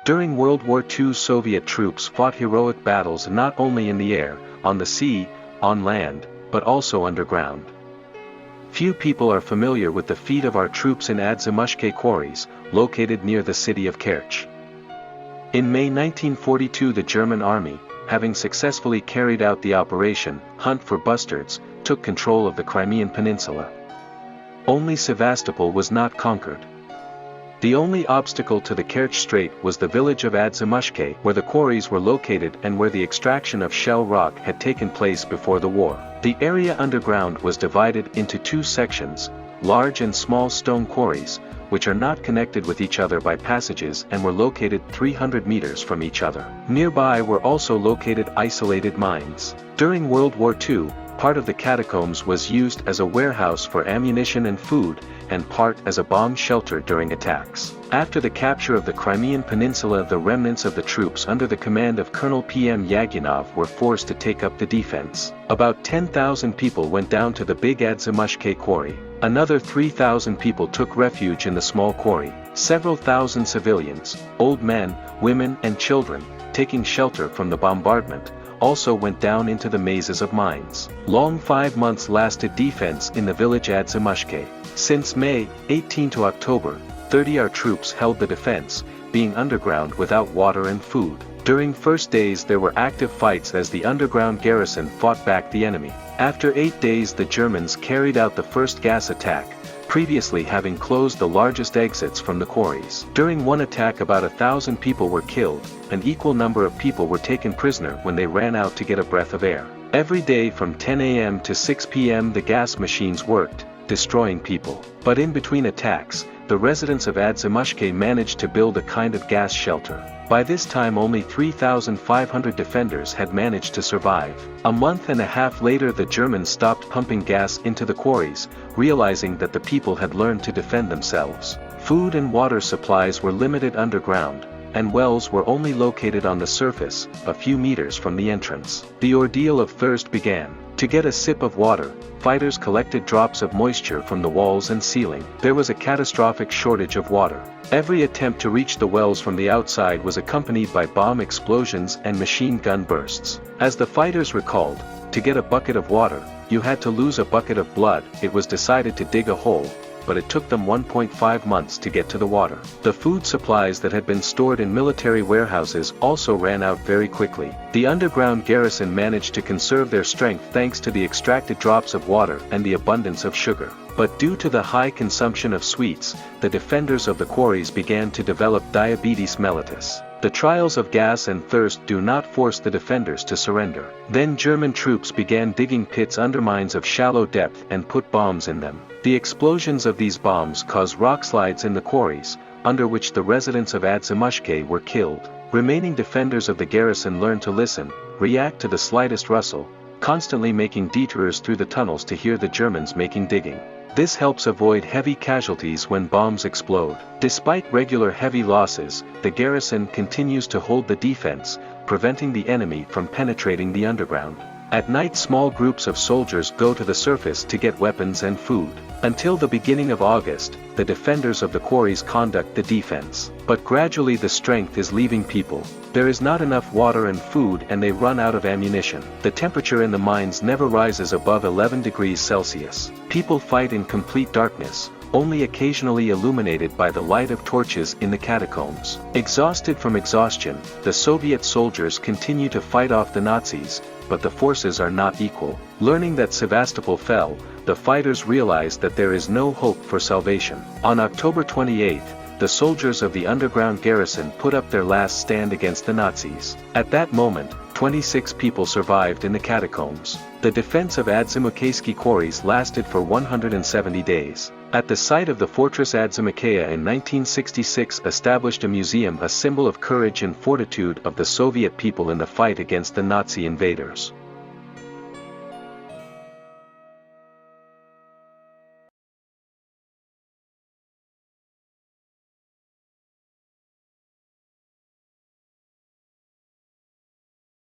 During World War II, Soviet troops fought heroic battles not only in the air, on the sea, on land, but also underground. Few people are familiar with the feat of our troops in Adzhimushkay quarries, located near the city of Kerch. In May 1942, the German army, having successfully carried out the operation Hunt for Bastards, took control of the Crimean Peninsula. Only Sevastopol was not conquered. The only obstacle to the Kerch Strait was the village of Adzhimushkay, where the quarries were located and where the extraction of shell rock had taken place before the war. The area underground was divided into two sections, large and small stone quarries, which are not connected with each other by passages and were located 300 meters from each other. Nearby were also located isolated mines. During World War II, part of the catacombs was used as a warehouse for ammunition and food, and part as a bomb shelter during attacks. After the capture of the Crimean Peninsula, the remnants of the troops under the command of Colonel P.M. Yaginov were forced to take up the defense. About 10,000 people went down to the big Adzhimushkay quarry. Another 3,000 people took refuge in the small quarry. Several thousand civilians, old men, women and children, taking shelter from the bombardment, also went down into the mazes of mines. Long 5 months lasted defense in the village Adzhimushkay. Since May 18 to October 30, our troops held the defense, being underground without water and food. During first days there were active fights as the underground garrison fought back the enemy. After 8 days the Germans carried out the first gas attack, previously having closed the largest exits from the quarries. During one attack about 1,000 people were killed, an equal number of people were taken prisoner when they ran out to get a breath of air. Every day from 10 a.m. to 6 p.m. the gas machines worked, destroying people. But in between attacks, the residents of Adzhimushkay managed to build a kind of gas shelter. By this time only 3,500 defenders had managed to survive. A month and a half later the Germans stopped pumping gas into the quarries, realizing that the people had learned to defend themselves. Food and water supplies were limited underground, and wells were only located on the surface, a few meters from the entrance. The ordeal of thirst began. To get a sip of water, fighters collected drops of moisture from the walls and ceiling. There was a catastrophic shortage of water. Every attempt to reach the wells from the outside was accompanied by bomb explosions and machine gun bursts. As the fighters recalled, to get a bucket of water, you had to lose a bucket of blood. It was decided to dig a hole, but it took them 1.5 months to get to the water. The food supplies that had been stored in military warehouses also ran out very quickly. The underground garrison managed to conserve their strength thanks to the extracted drops of water and the abundance of sugar. But due to the high consumption of sweets, the defenders of the quarries began to develop diabetes mellitus. The trials of gas and thirst do not force the defenders to surrender. Then German troops began digging pits under mines of shallow depth and put bombs in them. The explosions of these bombs caused rockslides in the quarries, under which the residents of Adzhimushkay were killed. Remaining defenders of the garrison learned to listen, react to the slightest rustle, constantly making detours through the tunnels to hear the Germans making digging. This helps avoid heavy casualties when bombs explode. Despite regular heavy losses, the garrison continues to hold the defense, preventing the enemy from penetrating the underground. At night small groups of soldiers go to the surface to get weapons and food. Until the beginning of August, the defenders of the quarries conduct the defense. But gradually the strength is leaving people. There is not enough water and food and they run out of ammunition. The temperature in the mines never rises above 11 degrees Celsius. People fight in complete darkness, only occasionally illuminated by the light of torches in the catacombs. Exhausted from exhaustion, the Soviet soldiers continue to fight off the Nazis, but the forces are not equal. Learning that Sevastopol fell, the fighters realized that there is no hope for salvation. On October 28, the soldiers of the underground garrison put up their last stand against the Nazis. At that moment, 26 people survived in the catacombs. The defense of Adzhimushkay quarries lasted for 170 days. At the site of the fortress Adzhimukha in 1966 established a museum, a symbol of courage and fortitude of the Soviet people in the fight against the Nazi invaders.